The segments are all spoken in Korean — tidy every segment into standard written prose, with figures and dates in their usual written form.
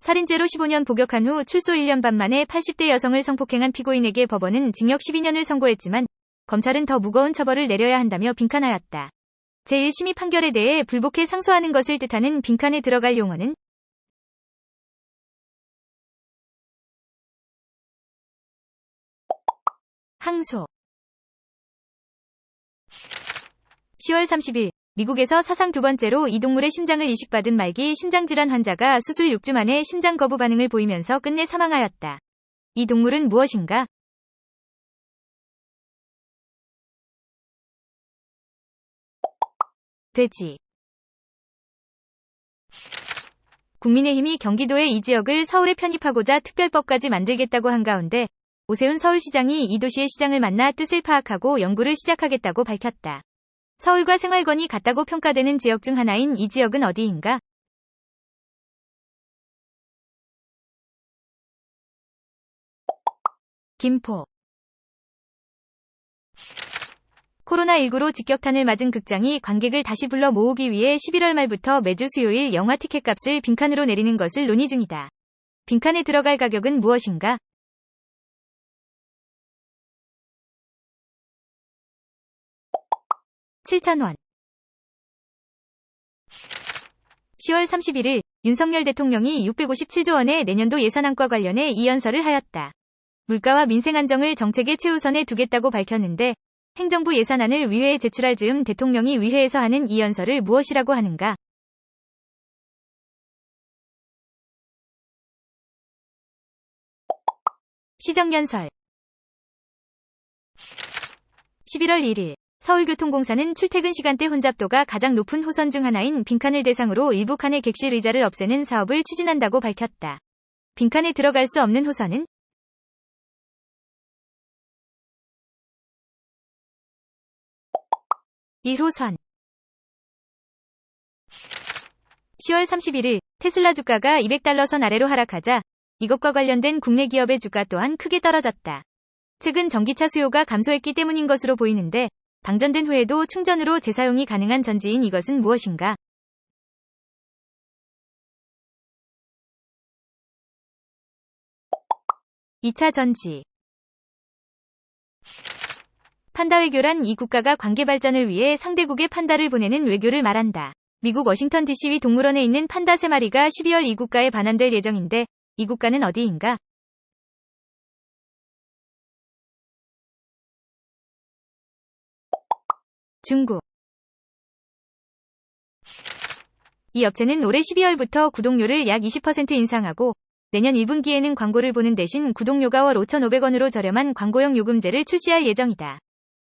살인죄로 15년 복역한 후 출소 1년 반 만에 80대 여성을 성폭행한 피고인에게 법원은 징역 12년을 선고했지만 검찰은 더 무거운 처벌을 내려야 한다며 빈칸하였다. 제1심의 판결에 대해 불복해 상소하는 것을 뜻하는 빈칸에 들어갈 용어는 항소. 10월 30일 미국에서 사상 두 번째로 이 동물의 심장을 이식받은 말기 심장질환 환자가 수술 6주 만에 심장 거부 반응을 보이면서 끝내 사망하였다. 이 동물은 무엇인가? 돼지. 국민의힘이 경기도의 이 지역을 서울에 편입하고자 특별법까지 만들겠다고 한 가운데 오세훈 서울시장이 이 도시의 시장을 만나 뜻을 파악하고 연구를 시작하겠다고 밝혔다. 서울과 생활권이 같다고 평가되는 지역 중 하나인 이 지역은 어디인가? 김포. 코로나19로 직격탄을 맞은 극장이 관객을 다시 불러 모으기 위해 11월 말부터 매주 수요일 영화 티켓값을 빈칸으로 내리는 것을 논의 중이다. 빈칸에 들어갈 가격은 무엇인가? 7,000원. 10월 31일 윤석열 대통령이 657조 원의 내년도 예산안과 관련해 이연설을 하였다. 물가와 민생 안정을 정책의 최우선에 두겠다고 밝혔는데 행정부 예산안을 위회에 제출할 즈음 대통령이 위회에서 하는 이연설을 무엇이라고 하는가? 시정연설. 11월 1일 서울교통공사는 출퇴근 시간대 혼잡도가 가장 높은 호선 중 하나인 빈칸을 대상으로 일부 칸의 객실 의자를 없애는 사업을 추진한다고 밝혔다. 빈칸에 들어갈 수 없는 호선은? (1호선) 10월 31일 테슬라 주가가 $200 선 아래로 하락하자 이것과 관련된 국내 기업의 주가 또한 크게 떨어졌다. 최근 전기차 수요가 감소했기 때문인 것으로 보이는데 방전된 후에도 충전으로 재사용이 가능한 전지인 이것은 무엇인가? (2차 전지) 판다 외교란 이 국가가 관계 발전을 위해 상대국에 판다를 보내는 외교를 말한다. 미국 워싱턴 DC 동물원에 있는 판다 3마리가 12월 이 국가에 반환될 예정인데 이 국가는 어디인가? 중국. 이 업체는 올해 12월부터 구독료를 약 20% 인상하고 내년 1분기에는 광고를 보는 대신 구독료가 월 5,500원으로 저렴한 광고용 요금제를 출시할 예정이다.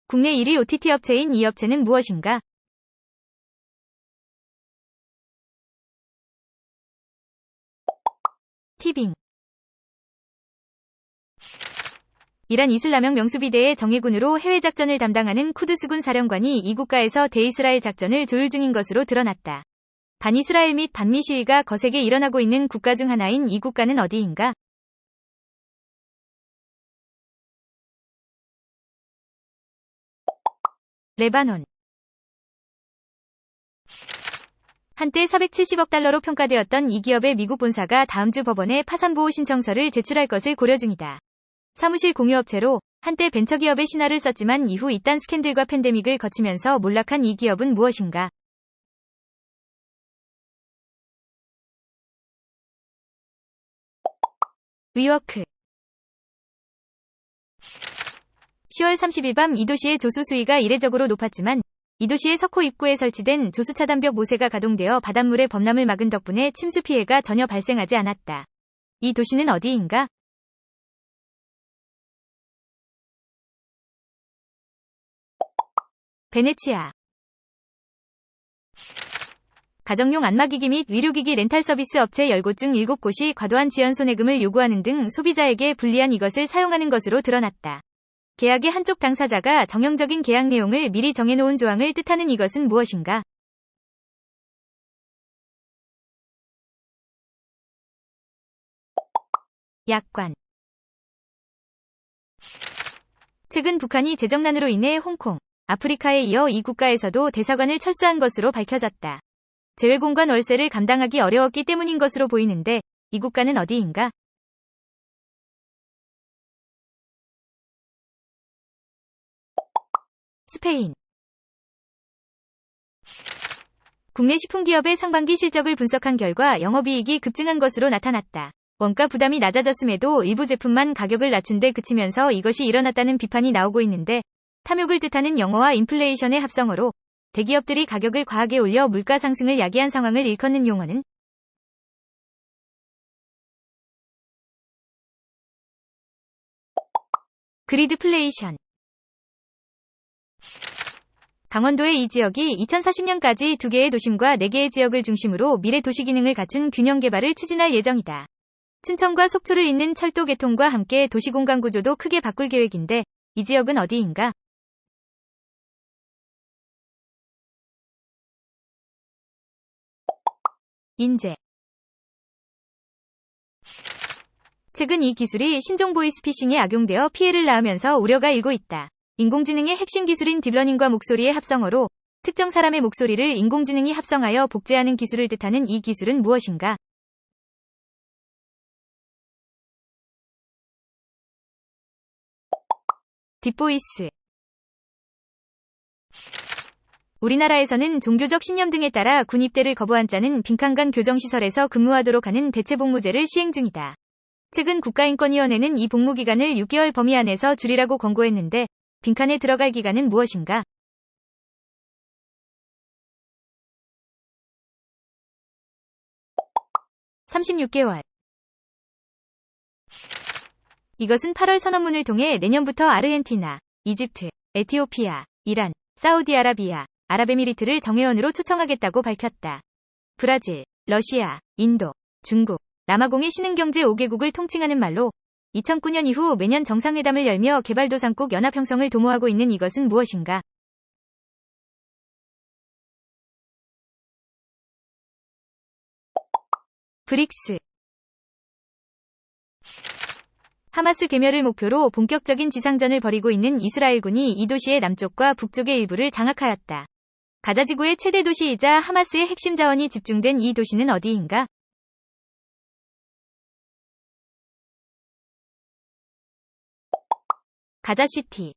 국내 1위 OTT 업체인 이 업체는 무엇인가? 티빙. 이란 이슬람혁 명수비대의 정예군으로 해외작전을 담당하는 쿠드스군 사령관이 이 국가에서 대이스라엘 작전을 조율 중인 것으로 드러났다. 반이스라엘 및 반미 시위가 거세게 일어나고 있는 국가 중 하나인 이 국가는 어디인가? 레바논. 한때 470억 달러로 평가되었던 이 기업의 미국 본사가 다음 주 법원에 파산보호 신청서를 제출할 것을 고려 중이다. 사무실 공유업체로 한때 벤처기업의 신화를 썼지만 이후 이딴 스캔들과 팬데믹을 거치면서 몰락한 이 기업은 무엇인가? 위워크. 10월 30일 밤 이 도시의 조수 수위가 이례적으로 높았지만 이 도시의 석호 입구에 설치된 조수 차단벽 모세가 가동되어 바닷물의 범람을 막은 덕분에 침수 피해가 전혀 발생하지 않았다. 이 도시는 어디인가? 베네치아. 가정용 안마기기 및 의료기기 렌탈 서비스 업체 10곳 중 7곳이 과도한 지연 손해금을 요구하는 등 소비자에게 불리한 이것을 사용하는 것으로 드러났다. 계약의 한쪽 당사자가 정형적인 계약 내용을 미리 정해놓은 조항을 뜻하는 이것은 무엇인가? 약관. 최근 북한이 재정난으로 인해 홍콩, 아프리카에 이어 이 국가에서도 대사관을 철수한 것으로 밝혀졌다. 재외공관 월세를 감당하기 어려웠기 때문인 것으로 보이는데 이 국가는 어디인가? 스페인. 국내 식품기업의 상반기 실적을 분석한 결과 영업이익이 급증한 것으로 나타났다. 원가 부담이 낮아졌음에도 일부 제품만 가격을 낮춘 데 그치면서 이것이 일어났다는 비판이 나오고 있는데, 탐욕을 뜻하는 영어와 인플레이션의 합성어로 대기업들이 가격을 과하게 올려 물가 상승을 야기한 상황을 일컫는 용어는 그리드플레이션. 강원도의 이 지역이 2040년까지 2개의 도심과 4개의 지역을 중심으로 미래 도시 기능을 갖춘 균형 개발을 추진할 예정이다. 춘천과 속초를 잇는 철도 개통과 함께 도시 공간 구조도 크게 바꿀 계획인데, 이 지역은 어디인가? 인제. 최근 이 기술이 신종 보이스피싱에 악용되어 피해를 낳으면서 우려가 일고 있다. 인공지능의 핵심 기술인 딥러닝과 목소리의 합성어로 특정 사람의 목소리를 인공지능이 합성하여 복제하는 기술을 뜻하는 이 기술은 무엇인가? 딥보이스. 우리나라에서는 종교적 신념 등에 따라 군 입대를 거부한 자는 빈칸간 교정시설에서 근무하도록 하는 대체복무제를 시행 중이다. 최근 국가인권위원회는 이 복무기간을 6개월 범위 안에서 줄이라고 권고했는데, 빈칸에 들어갈 기간은 무엇인가? 36개월. 이것은 8월 선언문을 통해 내년부터 아르헨티나, 이집트, 에티오피아, 이란, 사우디아라비아, 아랍에미리트를 정회원으로 초청하겠다고 밝혔다. 브라질, 러시아, 인도, 중국, 남아공의 신흥경제 5개국을 통칭하는 말로 2009년 이후 매년 정상회담을 열며 개발도상국 연합 형성을 도모하고 있는 이것은 무엇인가? 브릭스. 하마스 괴멸을 목표로 본격적인 지상전을 벌이고 있는 이스라엘군이 이 도시의 남쪽과 북쪽의 일부를 장악하였다. 가자지구의 최대 도시이자 하마스의 핵심 자원이 집중된 이 도시는 어디인가? 가자시티.